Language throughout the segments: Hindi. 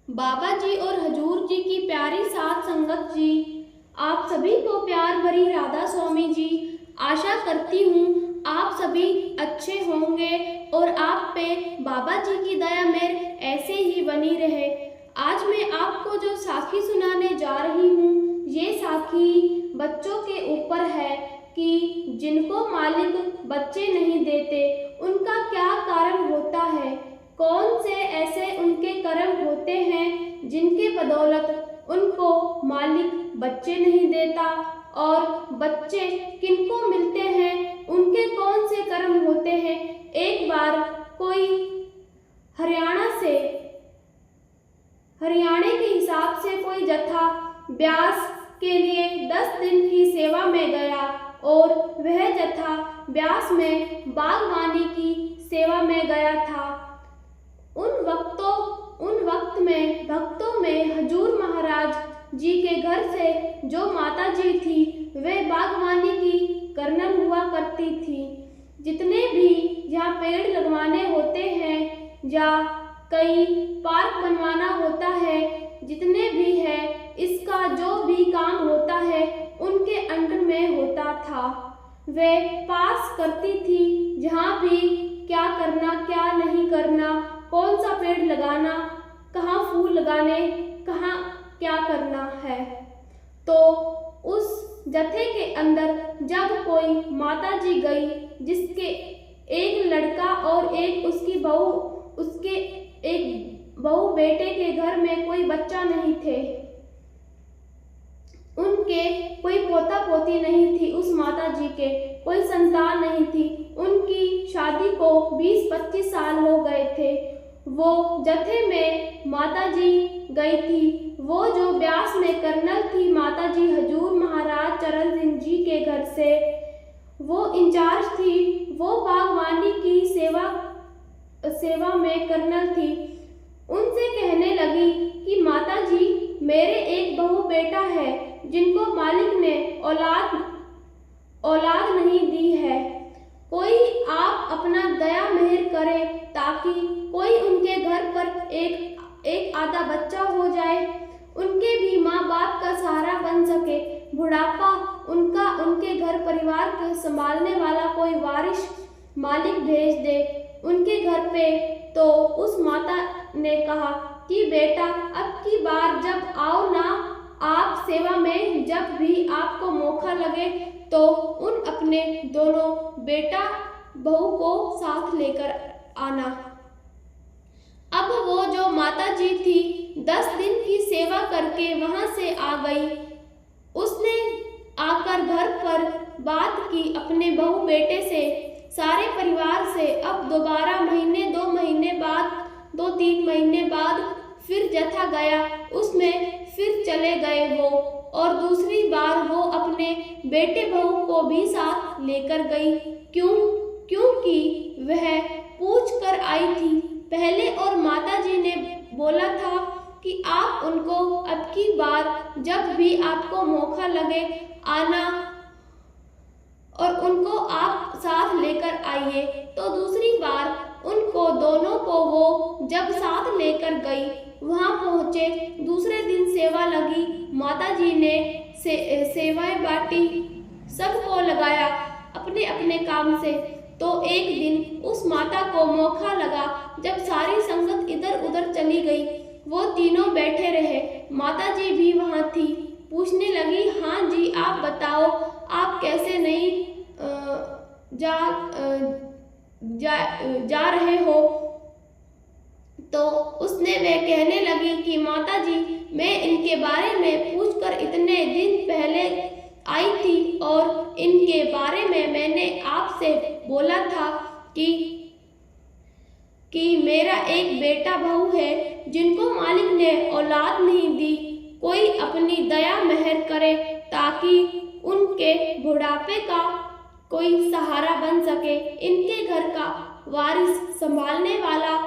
बाबा जी और हजूर जी की प्यारी साथ संगत जी, आप सभी को प्यार भरी राधा स्वामी जी। आशा करती हूँ आप सभी अच्छे होंगे और आप पे बाबा जी की दया मेहर ऐसे ही बनी रहे। आज मैं आपको जो साखी सुनाने जा रही हूँ, ये साखी बच्चों के ऊपर है कि जिनको मालिक बच्चे नहीं देते उनका क्या कारण होता है, कौन से ऐसे उनके कर्म होते हैं जिनके बदौलत उनको मालिक बच्चे नहीं देता, और बच्चे किनको मिलते हैं, उनके कौन से कर्म होते हैं। एक बार कोई हरियाणा के हिसाब से कोई जत्था ब्यास के लिए 10 दिन की सेवा में गया और वह जत्था ब्यास में बागवानी की सेवा में गया था। उन वक्त में भक्तों में हजूर महाराज जी के घर से जो माता जी थी वे बागवानी की कर्नल हुआ करती थी। जितने भी जहाँ पेड़ लगवाने होते हैं या कई पार्क बनवाना होता है, जितने भी है इसका जो भी काम होता है उनके अंडर में होता था। वे पास करती थी जहाँ भी क्या करना क्या नहीं करना, कौन सा पेड़ लगाना, कहाँ फूल लगाने, कहाँ क्या करना है। तो उस जत्थे के अंदर जब कोई माता जी गई जिसके एक लड़का और एक उसकी बहू, उसके एक बहू बेटे के घर में कोई बच्चा नहीं थे, उनके कोई पोता पोती नहीं थी, उस माता जी के कोई संतान नहीं थी। उनकी शादी को 20-25 साल हो गए थे। वो जत्थे में माता जी गई थी। वो जो ब्यास में कर्नल थी माता जी हजूर महाराज चरण सिंह जी के घर से, वो इंचार्ज थी। वो बागवानी की सेवा में कर्नल थी। उनसे कहने लगी कि माता जी, मेरे एक बहू बेटा है जिनको मालिक ने औलाद नहीं दी है। कोई आप अपना दया मेहर करे ताकि कोई उनके घर पर एक आधा बच्चा हो जाए, उनके भी माँ बाप का सहारा बन सके। बुढ़ापा उनके घर परिवार को संभालने वाला कोई वारिस मालिक भेज दे उनके घर पे। तो उस माता ने कहा कि बेटा, अब की बार जब आओ ना आप सेवा में, जब भी आपको मौका लगे तो उन अपने दोनों बेटा बहू को साथ लेकर आना। अब वो जो माता जी थी 10 दिन की सेवा करके वहां से आ गई। उसने आकर घर पर बात की अपने बहू बेटे से, सारे परिवार से। अब दोबारा महीने 2 महीने बाद, 2-3 महीने बाद फिर जत्था गया, उसमें फिर चले गए वो, और दूसरी बार वो अपने बेटे बहू को भी साथ लेकर गई। क्योंकि वह पूछ कर आई थी पहले, और माता जी ने बोला था कि आप उनको अब की बार जब भी आपको मौका लगे आना और उनको आप साथ लेकर आइए। तो दूसरी बार उनको दोनों को वो जब साथ लेकर गई, वहाँ पहुँचे, दूसरे दिन सेवा लगी, माता जी ने सेवाएं बांटी, सबको लगाया अपने अपने काम से। तो एक दिन उस माता को मौका लगा, जब सारी संगत इधर उधर चली गई, वो तीनों बैठे रहे। माता जी भी वहाँ थी। पूछने लगी, हाँ जी आप बताओ, आप कैसे नहीं जा रहे हो। तो उसने वे कहने लगी कि माता जी, मैं इनके बारे में पूछकर इतने दिन पहले आई थी और इनके बारे में मैंने आपसे बोला था कि मेरा एक बेटा बहू है जिनको मालिक ने औलाद नहीं दी। कोई अपनी दया मेहर करे ताकि उनके बुढ़ापे का कोई सहारा बन सके, इनके घर का वारिस संभालने वाला,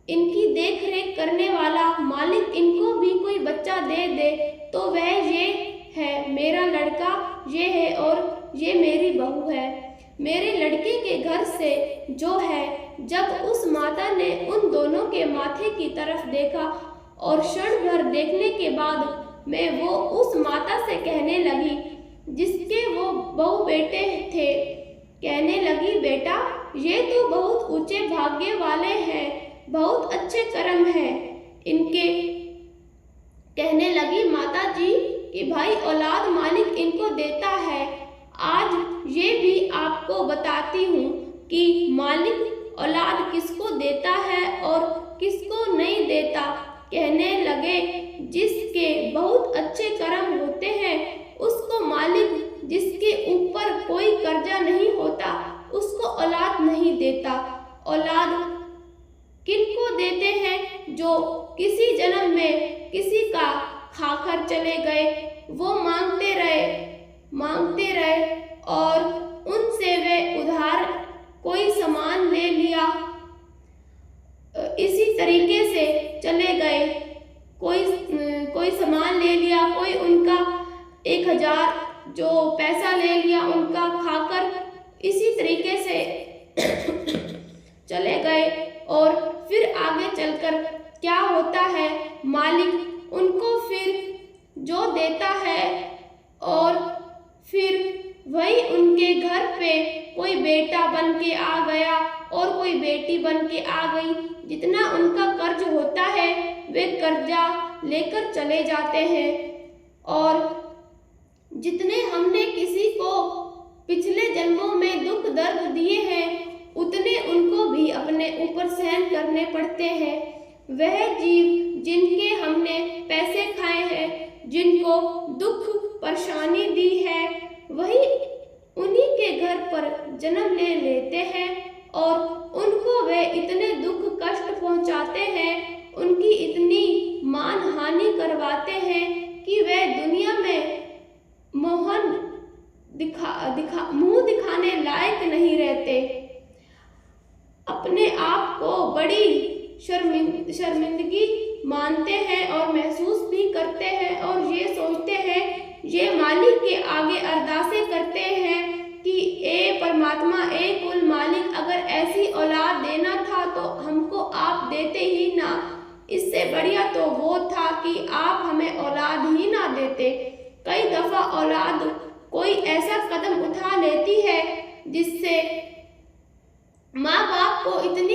इनकी देख रेख करने वाला मालिक इनको भी कोई बच्चा दे दे। तो वह ये है मेरा लड़का, ये है और ये मेरी बहू है। मेरे लड़के के घर से जो है, जब उस माता ने उन दोनों के माथे की तरफ देखा, और क्षण भर देखने के बाद मैं वो उस माता से कहने लगी जिसके वो बहू बेटे थे, कहने लगी, बेटा ये तो बहुत ऊंचे भाग्य वाले हैं, बहुत अच्छे कर्म हैं इनके। कहने लगी माता जी कि भाई औलाद मालिक इनको देता है। आज ये भी आपको बताती हूँ कि मालिक औलाद किसको देता है और किसको नहीं देता। कहने लगे जिसके बहुत अच्छे कर्म होते हैं उसको मालिक, जिसके ऊपर कोई कर्जा नहीं होता उसको औलाद नहीं देता। औलाद किनको देते हैं? जो किसी जन्म में किसी का खाकर चले गए, वो मांगते रहे और उनसे वे उधार कोई सामान ले लिया, इसी तरीके से चले गए, कोई सामान ले लिया, कोई उनका 1000 जो पैसा ले लिया उनका खाकर इसी तरीके से चले गए। और फिर आगे चलकर क्या होता है, मालिक उनको फिर जो देता है और फिर वही उनके घर पे कोई बेटा बन के आ गया और कोई बेटी बन के आ गई। जितना उनका कर्ज होता है वे कर्जा लेकर चले जाते हैं और जितने हमने किसी को पिछले जन्मों में दुख दर्द दिए हैं उतने उनको भी अपने ऊपर सहन करने पड़ते हैं। वह जीव जिनके हमने पैसे खाए हैं, जिनको दुख परेशानी दी है, वही उन्हीं के घर पर जन्म ले लेते हैं और उनको वे इतने दुख कष्ट पहुंचाते हैं, उनकी इतनी मान हानि करवाते हैं कि वे दुनिया में मुंह दिखाने लायक नहीं रहते। अपने आप को बड़ी शर्मिंदगी मानते हैं और महसूस भी करते हैं और ये सोचते हैं, ये मालिक के आगे अरदासें करते हैं कि ए परमात्मा, ए कुल मालिक, अगर ऐसी औलाद देना था तो हमको आप देते ही ना। इससे बढ़िया तो वो था कि आप हमें औलाद ही ना देते। कई दफा औलाद कोई ऐसा कदम उठा लेती है जिससे माँ बाप को इतना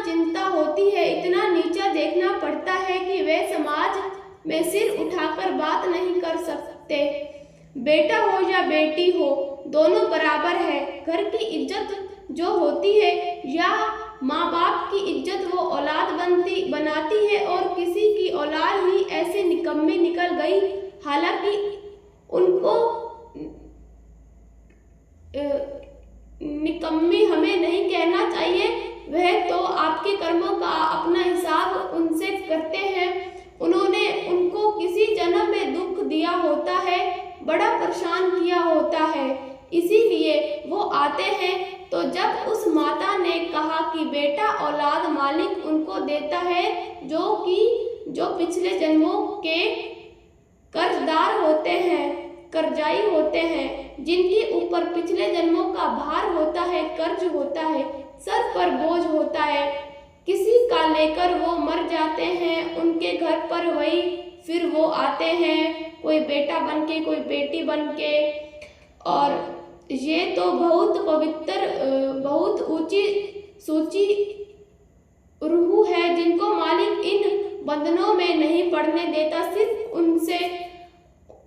चिंता होती है, इतना नीचा देखना पड़ता है कि वे समाज में सिर उठाकर बात नहीं कर सकते। बेटा हो या बेटी हो, दोनों बराबर है। घर की इज्जत जो होती है या माँ बाप की इज्जत वो औलाद बनाती है और किसी की औलाद ही ऐसे निकम्मी निकल गई, हालांकि उनको निकम्मी हमें नहीं कहना चाहिए, वह तो आपके कर्मों का अपना हिसाब उनसे करते हैं। उन्होंने उनको किसी जन्म में दुख दिया होता है, बड़ा परेशान किया होता है, इसीलिए वो आते हैं। तो जब उस माता ने कहा कि बेटा औलाद मालिक उनको देता है जो पिछले जन्मों के कर्जदार होते हैं, कर्जाई होते हैं, जिनके ऊपर पिछले जन्मों का भार होता है, कर्ज होता है, सर पर बोझ होता है, किसी का लेकर वो मर जाते हैं, उनके घर पर वही फिर वो आते हैं, कोई बेटा बन के, कोई बेटी बन के। और ये तो बहुत पवित्र, बहुत ऊंची सूची रूह है जिनको मालिक इन बंधनों में नहीं पड़ने देता। सिर्फ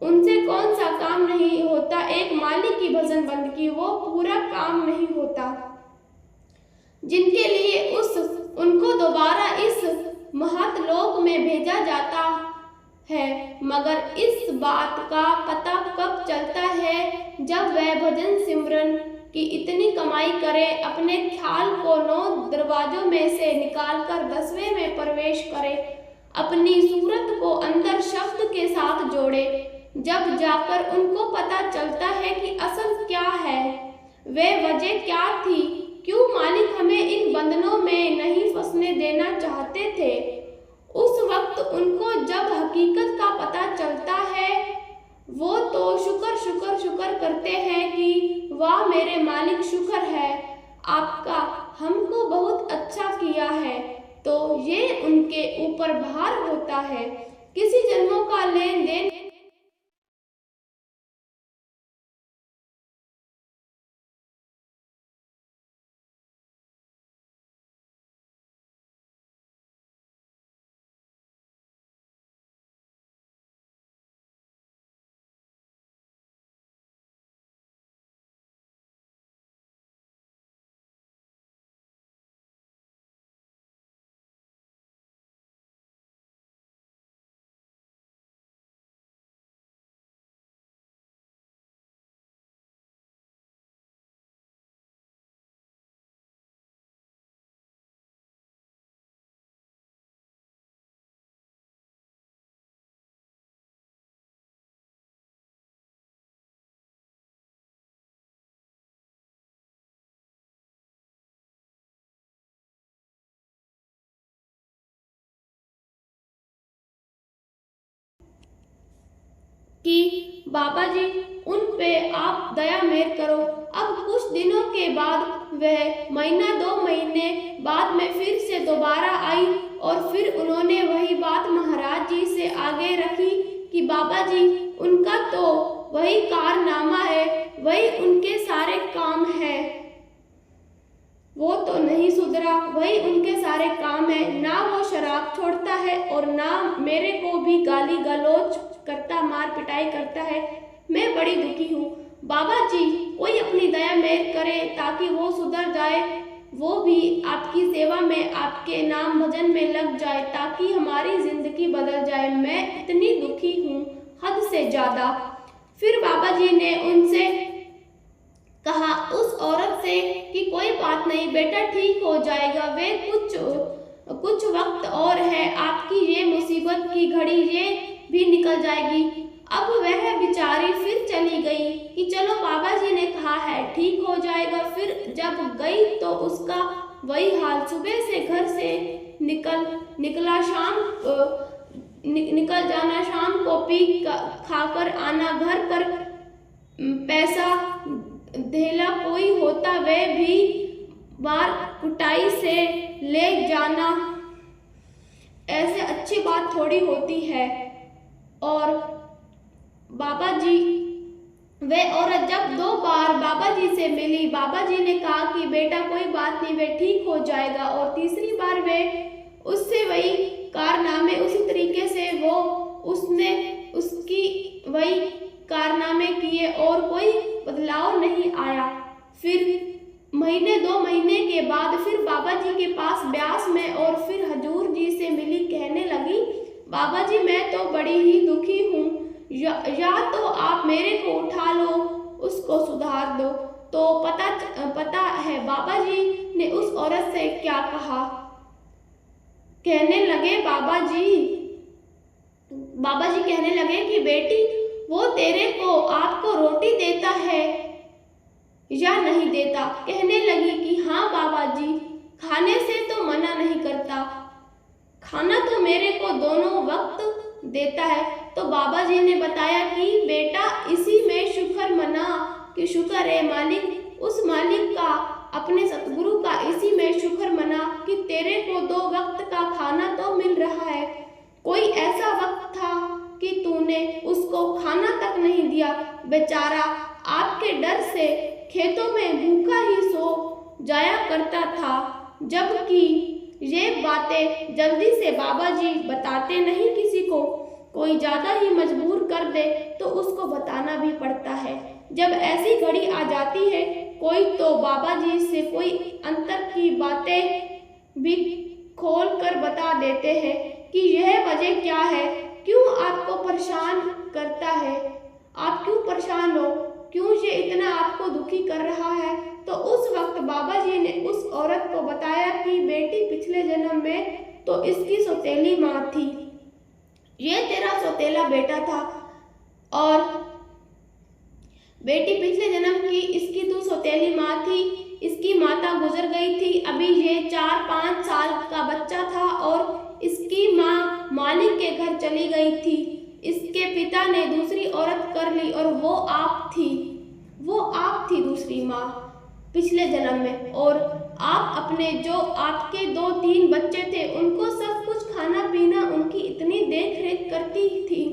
उनसे कौन सा काम नहीं होता, एक मालिक की भजन बंदगी, वो पूरा काम नहीं होता, जिनके लिए उनको दोबारा इस महतलोक में भेजा जाता है। मगर इस बात का पता कब चलता है, जब वह भजन सिमरन की इतनी कमाई करे, अपने ख्याल को 9 दरवाजों में से निकालकर 10वें में प्रवेश करे, अपनी सूरत को अंदर शब्द के साथ जोड़े, जब जाकर उनको पता चलता है कि असल क्या है, वे वजह क्या थी, क्यों मालिक हमें इन बंधनों में नहीं फंसने देना चाहते थे। उस वक्त उनको जब हकीकत का पता चलता है, वो तो शुक्र करते हैं कि वाह मेरे मालिक, शुक्र है आपका, हमको बहुत अच्छा किया है। तो ये उनके ऊपर भार होता है। किसी जन्मों का लेन देन कि बाबा जी उन पे आप दया मेहर करो। अब कुछ दिनों के बाद वह महीना 2 महीने बाद में फिर से दोबारा आई और फिर उन्होंने वही बात महाराज जी से आगे रखी कि बाबा जी उनका तो वही कारनामा है, वही उनके सारे काम है, वो तो नहीं सुधरा, वही उनके सारे काम है। ना वो शराब छोड़ता है और ना मेरे को भी गाली गलौज करता, मार पिटाई करता है। मैं बड़ी दुखी हूँ। बाबा जी कोई अपनी दया मेहर करे ताकि वो सुधर जाए, वो भी आपकी सेवा में, आपके नाम भजन में लग जाए ताकि हमारी जिंदगी बदल जाए। मैं इतनी दुखी हूँ हद से ज्यादा। फिर बाबा जी ने उनसे कहा, उस औरत से कि कोई बात नहीं बेटा, ठीक हो जाएगा, वे कुछ वक्त और है, आपकी ये मुसीबत की घड़ी ये भी निकल जाएगी। अब वह बेचारी फिर चली गई कि चलो बाबा जी ने कहा है ठीक हो जाएगा। फिर जब गई तो उसका वही हाल, सुबह से घर से निकल जाना, शाम को पी खाकर आना, घर पर पैसा धेला कोई होता वह भी मार कुटाई से ले जाना। ऐसे अच्छी बात थोड़ी होती है। और बाबा जी, वह औरत जब 2 बार बाबा जी से मिली, बाबा जी ने कहा कि बेटा कोई बात नहीं, वे ठीक हो जाएगा। और तीसरी बार वे उससे वही कारनामे, उसी तरीके से वो उसने उसकी वही कारनामे किए और कोई बदलाव नहीं आया। फिर महीने 2 महीने के बाद फिर बाबा जी के पास ब्यास में और फिर हजूर जी से मिली, कहने लगी बाबा जी मैं तो बड़ी ही दुखी हूँ, या तो आप मेरे को उठा लो, उसको सुधार दो। तो पता है बाबा जी ने उस औरत से क्या कहा? कहने लगे बाबा जी कहने लगे कि बेटी वो तेरे को आपको रोटी देता है या नहीं देता? कहने लगी कि हाँ बाबा जी, खाने से तो मना नहीं करता, खाना तो मेरे को दोनों वक्त देता है। तो बाबा जी ने बताया कि बेटा इसी में शुक्र मना कि शुक्र है मालिक, उस मालिक का, अपने सतगुरु का इसी में शुक्र मना कि तेरे को 2 वक्त का खाना तो मिल रहा है। कोई ऐसा वक्त था कि तूने उसको खाना तक नहीं दिया, बेचारा आपके डर से खेतों में भूखा ही सो जाया करता था। जबकि ये बातें जल्दी से बाबा जी बताते नहीं किसी को, कोई ज्यादा ही मजबूर कर दे तो उसको बताना भी पड़ता है। जब ऐसी घड़ी आ जाती है कोई तो बाबा जी से कोई अंतर की बातें भी खोल कर बता देते हैं कि यह वजह क्या है, क्यों आपको परेशान करता है, आप क्यों परेशान हो, क्यों ये इतना आपको दुखी कर रहा है। तो उस वक्त बाबा जी ने उस औरत को बताया कि बेटी पिछले जन्म में तो इसकी सौतेली माँ थी, ये तेरा सौतेला बेटा था, और बेटी पिछले जन्म की इसकी तो सौतेली माँ थी, इसकी माता गुजर गई थी, अभी ये 4-5 साल का बच्चा था और इसकी माँ मालिक के घर चली गई थी। इसके पिता ने दूसरी औरत कर ली और वो आप थी दूसरी माँ पिछले जन्म में। और आप अपने जो आपके 2-3 बच्चे थे उनको सब कुछ खाना पीना उनकी इतनी देख रेख करती थी,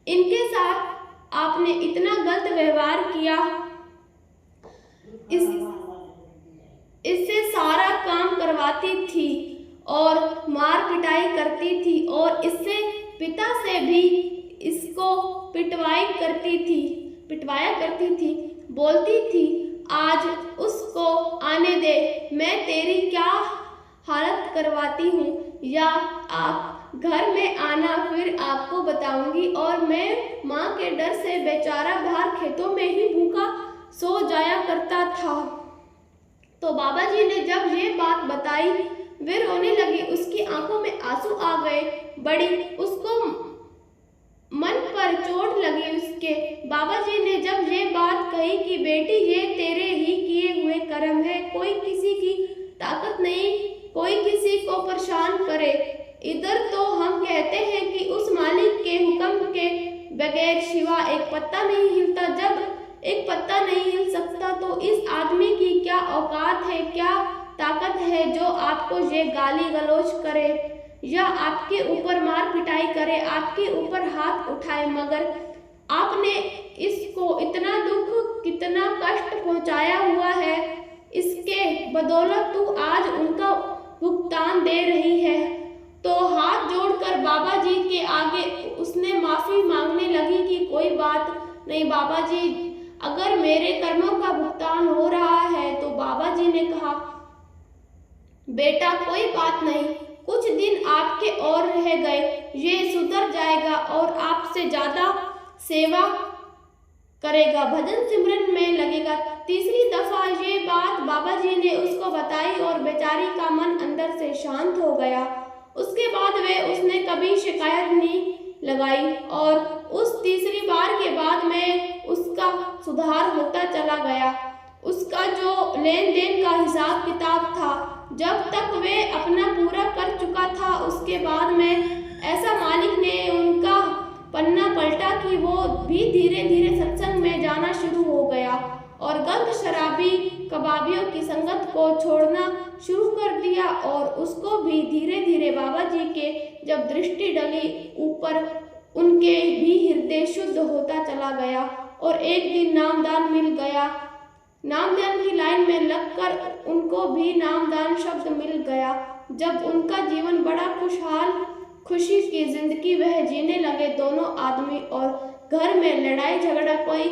इनके साथ आपने इतना गलत व्यवहार किया। इससे सारा काम करवाती थी और मार पिटाई करती थी और इससे पिता से भी इसको पिटवाया करती थी। बोलती थी, आज उसको आने दे, मैं तेरी क्या हालत करवाती हूँ, या आप घर में आना फिर आपको बताऊंगी। और मैं माँ के डर से बेचारा बाहर खेतों में ही भूखा सो जाया करता था। तो बाबा जी ने जब ये बात बताई वे रोने लगी, उसकी आंखों में आंसू आ गए, बड़ी उसको मन पर चोट लगी उसके। बाबा जी ने जब ये बात कही कि बेटी ये तेरे ही किए हुए कर्म है, कोई किसी की ताकत नहीं कोई किसी को परेशान करे। इधर तो हम कहते हैं कि उस मालिक के हुक्म के बगैर शिवा एक पत्ता नहीं हिलता। जब एक पत्ता नहीं हिल सकता तो इस आदमी की क्या औकात है, क्या ताकत है जो आपको ये गाली गलौज करे या आपके ऊपर मार पिटाई करे, आपके ऊपर हाथ उठाए। मगर आपने इसको इतना दुख कितना कष्ट पहुंचाया हुआ है, इसके बदौलत तू आज उनका भुगतान दे रही है। तो हाथ जोड़कर बाबा जी के आगे उसने माफी मांगने लगी कि कोई बात नहीं बाबा जी, अगर मेरे कर्मों का भुगतान हो रहा है। तो बाबा जी ने कहा, बेटा कोई बात नहीं, कुछ दिन आपके और रह गए, ये सुधर जाएगा और आपसे ज्यादा सेवा करेगा, भजन सिमरन में लगेगा। तीसरी दफा ये बात बाबा जी ने उसको बताई और बेचारी का मन अंदर से शांत हो गया। उसके बाद उसने कभी शिकायत नहीं लगाई और उस तीसरी बार के बाद में उसका सुधार होता चला गया। उसका जो लेन देन का हिसाब किताब था, जब तक वे अपना पूरा कर चुका था, उसके बाद में ऐसा मालिक ने उनका पन्ना पलटा कि वो भी धीरे धीरे सत्संग में जाना शुरू हो गया और गलत शराबी कबाबियों की संगत को छोड़ना शुरू कर दिया। और उसको भी धीरे धीरे बाबा जी के जब दृष्टि डली ऊपर, उनके भी हृदय शुद्ध होता चला गया और एक दिन नामदान मिल गया। नामदान की लाइन में लगकर उनको भी नामदान शब्द मिल गया। जब उनका जीवन बड़ा खुशहाल खुशी की जिंदगी वह जीने लगे दोनों आदमी, और घर में लड़ाई झगड़ा कोई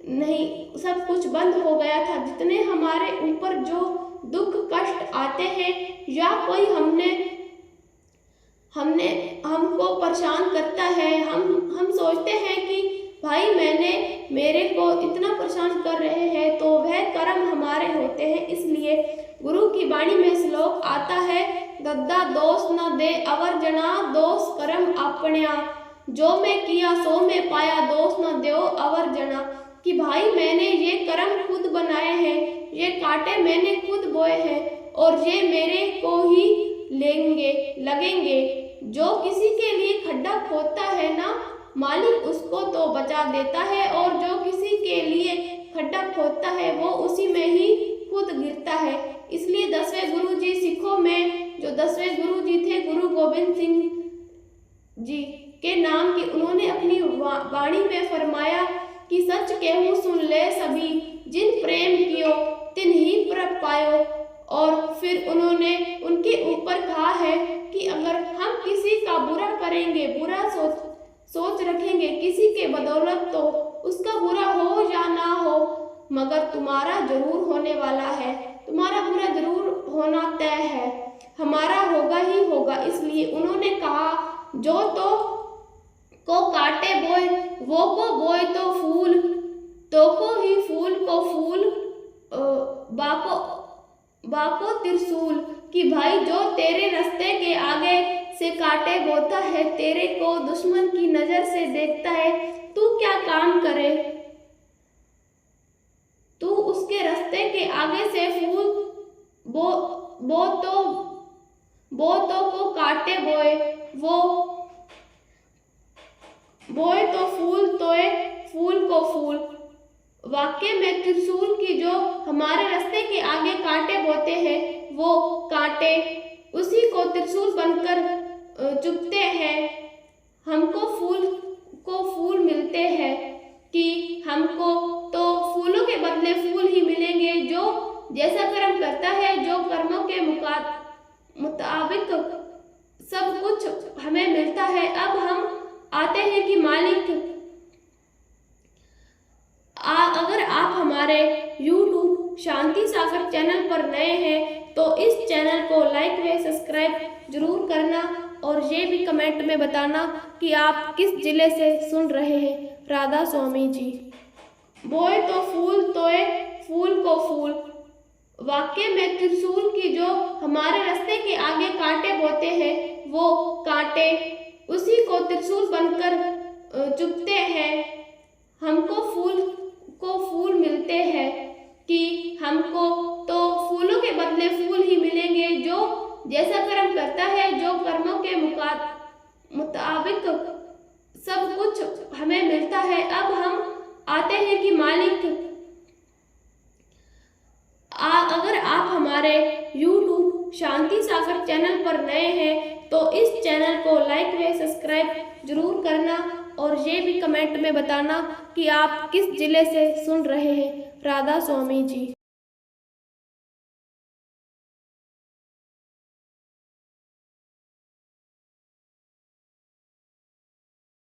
नहीं, सब कुछ बंद हो गया था। जितने हमारे ऊपर जो दुख कष्ट आते हैं या कोई हमको परेशान करता है, हम सोचते हैं कि भाई मेरे को इतना परेशान कर रहे हैं, तो वह कर्म हमारे होते हैं। इसलिए गुरु की वाणी में श्लोक आता है, दद्दा दोष न दे अवर जना, दोष कर्म अपन्या, जो मैं किया सो मैं पाया, दोष न दो अवर जना। कि भाई मैंने ये कर्म खुद बनाए हैं, ये कांटे मैंने खुद बोए हैं और ये मेरे को ही लगेंगे। जो किसी के लिए खड्डा खोदता है ना, मालिक उसको तो बचा देता है, और जो किसी के लिए खड्डा खोदता है वो उसी में ही खुद गिरता है। इसलिए 10वें गुरु जी सिखों में जो 10वें गुरु जी थे, गुरु गोबिंद सिंह जी के नाम की, उन्होंने अपनी वाणी में फरमाया कि सच कहूँ सुन ले सभी, जिन प्रेम कियो तिन ही प्रभ पायो। और फिर उन्होंने उनके ऊपर कहा है कि अगर हम किसी का बुरा करेंगे, बुरा सोच रखेंगे किसी के बदौलत, तो उसका बुरा हो या ना हो, मगर तुम्हारा जरूर होने वाला है, तुम्हारा बुरा जरूर होना तय है, हमारा होगा ही होगा। इसलिए उन्होंने कहा, जो तो को काटे बोए वो को बोए तो फूल, तो को ही फूल को फूल, बाको त्रिशूल। कि भाई जो तेरे रास्ते के आगे से काटे बोता है, तेरे को दुश्मन की नजर से देखता है, तू क्या काम करे। तू उसके रास्ते के आगे से फूल बो तो को काटे बोए, वो बोए तो फूल तोए फूल को फूल। वाक्य में त्रिशूल की जो हमारे रास्ते के आगे कांटे बोते हैं, वो कांटे उसी को त्रिशूल बनकर चुभते हैं। हमको फूल मिलते हैं कि हमको तो फूलों के बदले फूल ही मिलेंगे। जो जैसा कर्म करता है, जो कर्मों के मुताबिक सब कुछ हमें मिलता है। अब हम आते हैं कि मालिक, अगर आप हमारे YouTube शांति सागर चैनल पर नए हैं तो इस चैनल को लाइक व सब्सक्राइब जरूर करना और ये भी कमेंट में बताना कि आप किस जिले से सुन रहे हैं। राधा स्वामी जी। बोए तो फूल तोए फूल को फूल, वाक्य में त्रिशूल की जो हमारे रास्ते के आगे कांटे बोते हैं, वो कांटे उसी को त्रिशूल बनकर चुभते हैं। हमको फूल मिलते हैं कि हमको तो फूलों के बदले फूल ही मिलेंगे। जो जैसा कर्म करता है, जो कर्मों के मुताबिक सब कुछ हमें मिलता है। अब हम आते हैं कि मालिक, अगर आप हमारे YouTube शांति सागर चैनल पर नए हैं तो इस चैनल को लाइक व सब्सक्राइब जरूर करना और ये भी कमेंट में बताना कि आप किस जिले से सुन रहे हैं। राधा स्वामी जी।